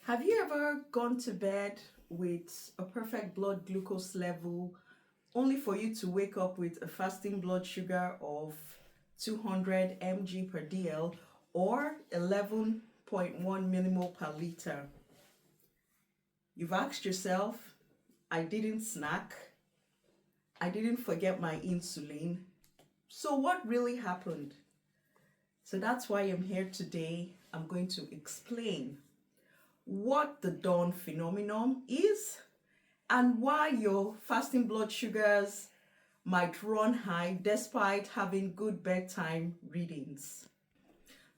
Have you ever gone to bed with a perfect blood glucose level only for you to wake up with a fasting blood sugar of 200 mg per dl or 11.1 millimole per liter? You've asked yourself, I didn't snack, I didn't forget my insulin. So what really happened? So that's why I'm here today. I'm going to explain what the dawn phenomenon is and why your fasting blood sugars might run high despite having good bedtime readings.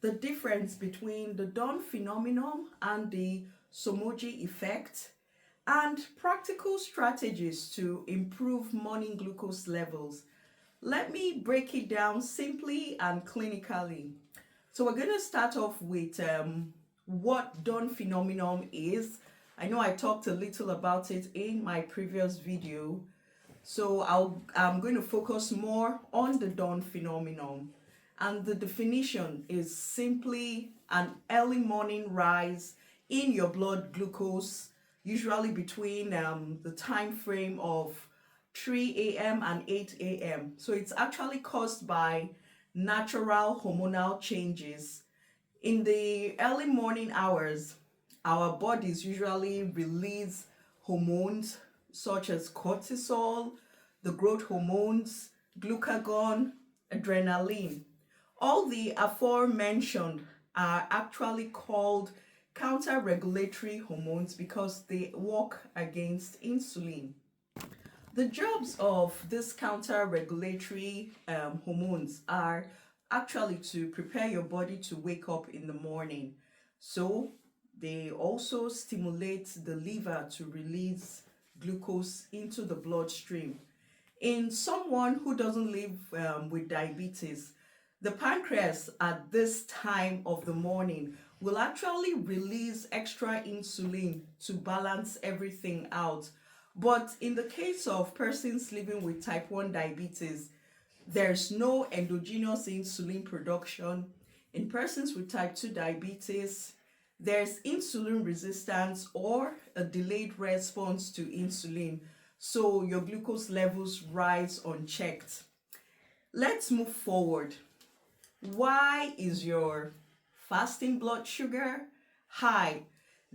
The difference between the dawn phenomenon and the Somogyi effect, and practical strategies to improve morning glucose levels. Let me break it down simply and clinically. So we're going to start off with what dawn phenomenon is. I know I talked a little about it in my previous video, so I'm going to focus more on the dawn phenomenon. And the definition is simply an early morning rise in your blood glucose, usually between the time frame of 3 a.m. and 8 a.m. So it's actually caused by natural hormonal changes. In the early morning hours, our bodies usually release hormones such as cortisol, the growth hormones, glucagon, adrenaline. All the aforementioned are actually called counter-regulatory hormones because they work against insulin. The jobs of these counter-regulatory hormones are actually to prepare your body to wake up in the morning. So they also stimulate the liver to release glucose into the bloodstream. In someone who doesn't live with diabetes, the pancreas at this time of the morning will actually release extra insulin to balance everything out. But in the case of persons living with type 1 diabetes, there's no endogenous insulin production. In persons with type 2 diabetes, there's insulin resistance or a delayed response to insulin, so your glucose levels rise unchecked. Let's move forward. Why is your fasting blood sugar high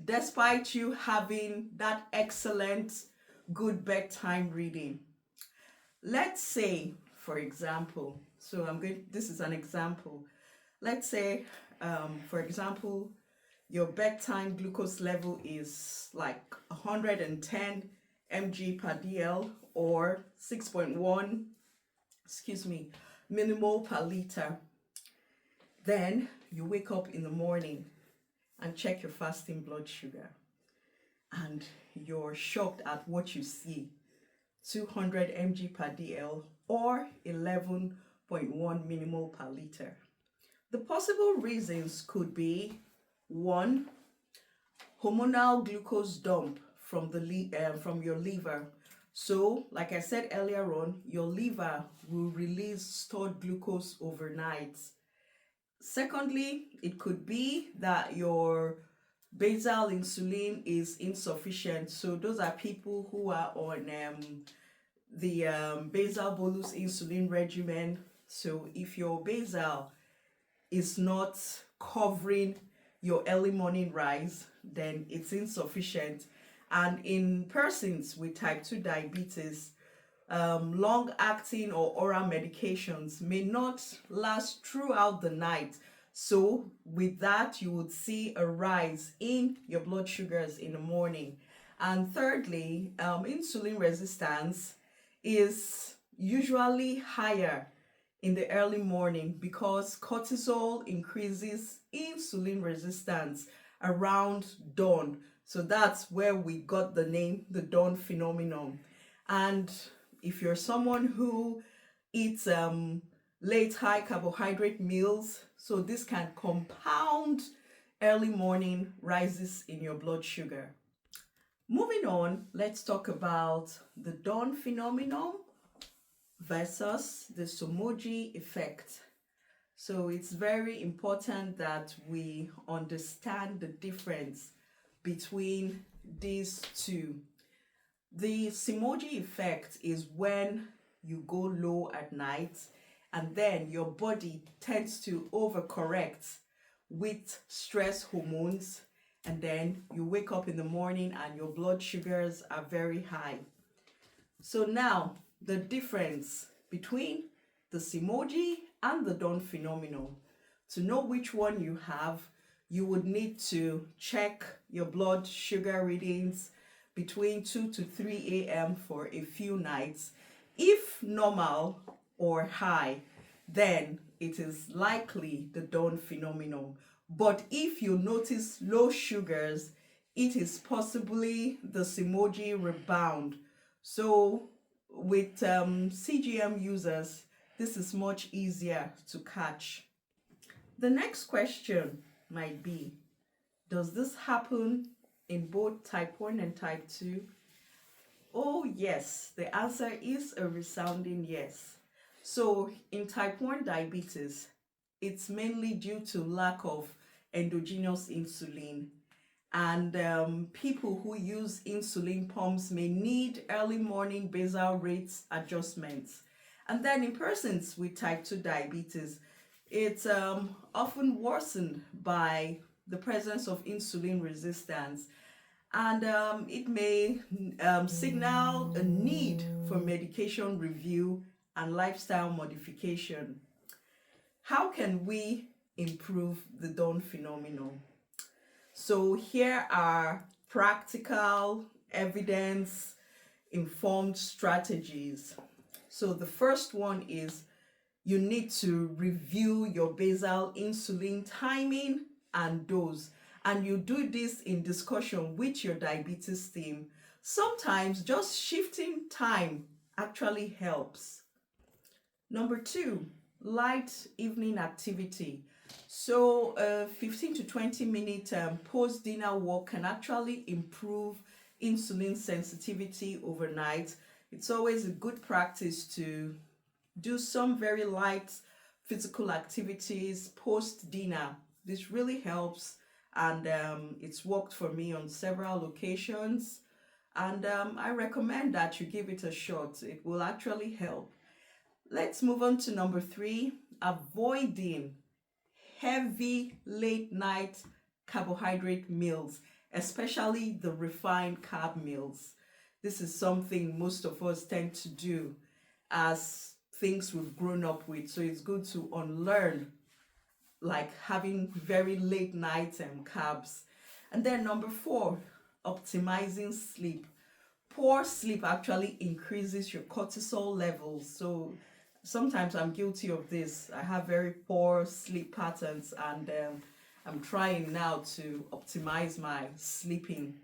despite you having that excellent good bedtime reading? Let's say, for example, this is an example. Let's say, for example, your bedtime glucose level is like 110 mg per dl or 6.1, millimole per liter. Then you wake up in the morning and check your fasting blood sugar, and you're shocked at what you see: 200 mg per dl or 11.1 millimole per liter. The possible reasons could be: 1, hormonal glucose dump from your liver. So, like I said earlier on, your liver will release stored glucose overnight. Secondly, it could be that your basal insulin is insufficient. So those are people who are on the basal bolus insulin regimen. So if your basal is not covering your early morning rise, then it's insufficient. And in persons with type 2 diabetes, long-acting or oral medications may not last throughout the night. So with that, you would see a rise in your blood sugars in the morning. And thirdly, insulin resistance is usually higher in the early morning because cortisol increases insulin resistance around dawn. So that's where we got the name, the dawn phenomenon. And if you're someone who eats late high carbohydrate meals, so this can compound early morning rises in your blood sugar. Moving on, let's talk about the dawn phenomenon versus the Somogyi effect. So it's very important that we understand the difference between these two. The Somogyi effect is when you go low at night and then your body tends to overcorrect with stress hormones, and then you wake up in the morning and your blood sugars are very high. So now the difference between the Somogyi and the dawn phenomenon. To know which one you have, you would need to check your blood sugar readings between 2 to 3 a.m. for a few nights. If normal or high, then it is likely the dawn phenomenon. But if you notice low sugars, it is possibly the Somogyi rebound. So with CGM users, this is much easier to catch. The next question might be, does this happen in both type 1 and type 2? Oh yes, the answer is a resounding yes. So in type 1 diabetes, it's mainly due to lack of endogenous insulin. And people who use insulin pumps may need early morning basal rates adjustments. And then in persons with type 2 diabetes, it's often worsened by the presence of insulin resistance, and it may signal a need for medication review and lifestyle modification. How can we improve the dawn phenomenon? So here are practical, evidence-informed strategies. So the first one is you need to review your basal insulin timing and dose. And you do this in discussion with your diabetes team. Sometimes just shifting time actually helps. Number 2, light evening activity. So a 15 to 20 minute post-dinner walk can actually improve insulin sensitivity overnight. It's always a good practice to do some very light physical activities post-dinner. This really helps, and it's worked for me on several occasions, and I recommend that you give it a shot. It will actually help. Let's move on to number 3, avoiding heavy late night carbohydrate meals, especially the refined carb meals. This is something most of us tend to do as things we've grown up with, so it's good to unlearn like having very late night carbs. And then number 4, optimizing sleep. Poor sleep actually increases your cortisol levels. So sometimes I'm guilty of this. I have very poor sleep patterns, and I'm trying now to optimize my sleeping.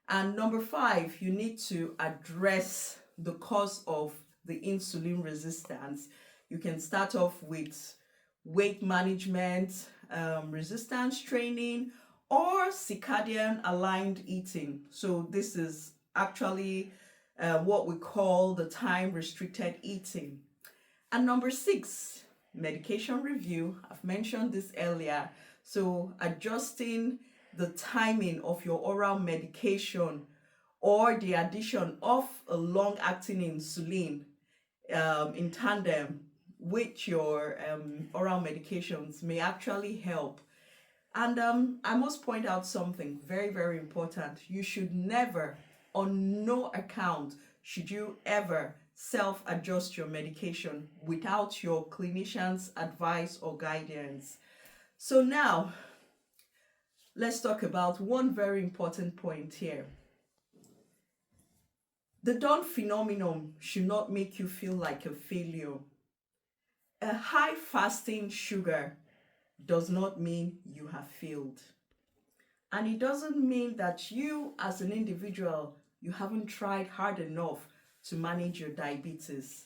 And number 5, you need to address the cause of the insulin resistance. You can start off with weight management, resistance training, or circadian aligned eating. So this is actually what we call the time restricted eating. And number 6, medication review. I've mentioned this earlier. So adjusting the timing of your oral medication or the addition of a long-acting insulin in tandem with your oral medications may actually help. And I must point out something very, very important. You should never, on no account, should you ever self-adjust your medication without your clinician's advice or guidance. So now, let's talk about one very important point here. The dawn phenomenon should not make you feel like a failure. A high fasting sugar does not mean you have failed. And it doesn't mean that you as an individual, you haven't tried hard enough to manage your diabetes.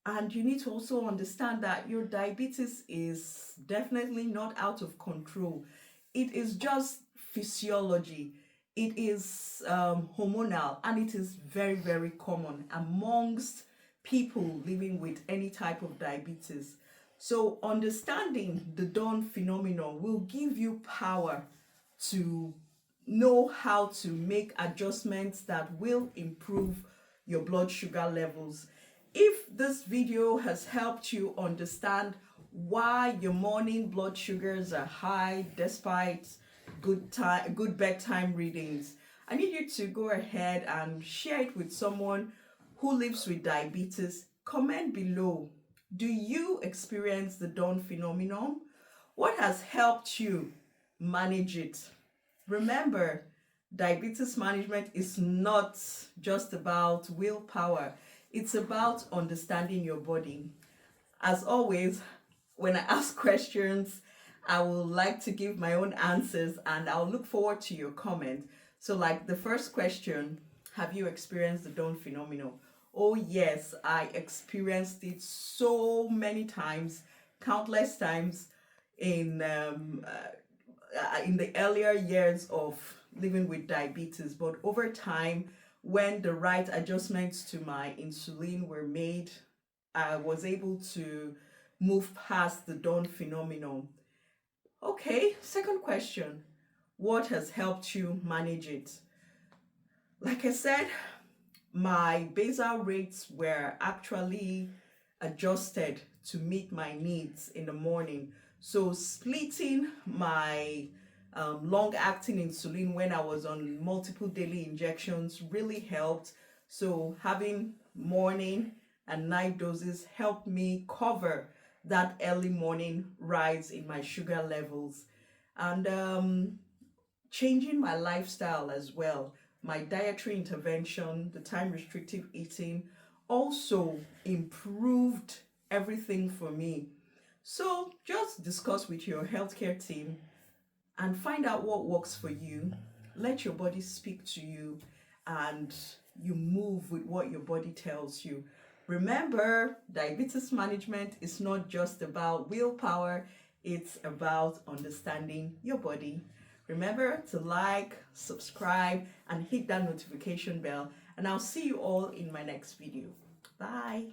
And you need to also understand that your diabetes is definitely not out of control. It is just physiology. It is hormonal, and it is very, very common amongst people living with any type of diabetes. So understanding the dawn phenomenon will give you power to know how to make adjustments that will improve your blood sugar levels. If this video has helped you understand why your morning blood sugars are high despite good bedtime readings, I need you to go ahead and share it with someone who lives with diabetes. Comment below. Do you experience the dawn phenomenon? What has helped you manage it? Remember, diabetes management is not just about willpower, it's about understanding your body. As always, when I ask questions, I will like to give my own answers, and I'll look forward to your comment. So, like the first question, have you experienced the dawn phenomenon? Oh, yes, I experienced it so many times, countless times in the earlier years of living with diabetes. But over time, when the right adjustments to my insulin were made, I was able to move past the dawn phenomenon. Okay, second question. What has helped you manage it? Like I said, my basal rates were actually adjusted to meet my needs in the morning. So splitting my long-acting insulin when I was on multiple daily injections really helped. So having morning and night doses helped me cover that early morning rise in my sugar levels. And changing my lifestyle as well. My dietary intervention, the time restrictive eating, also improved everything for me. So just discuss with your healthcare team and find out what works for you. Let your body speak to you, and you move with what your body tells you. Remember, diabetes management is not just about willpower, it's about understanding your body. Remember to like, subscribe, and hit that notification bell, and I'll see you all in my next video. Bye.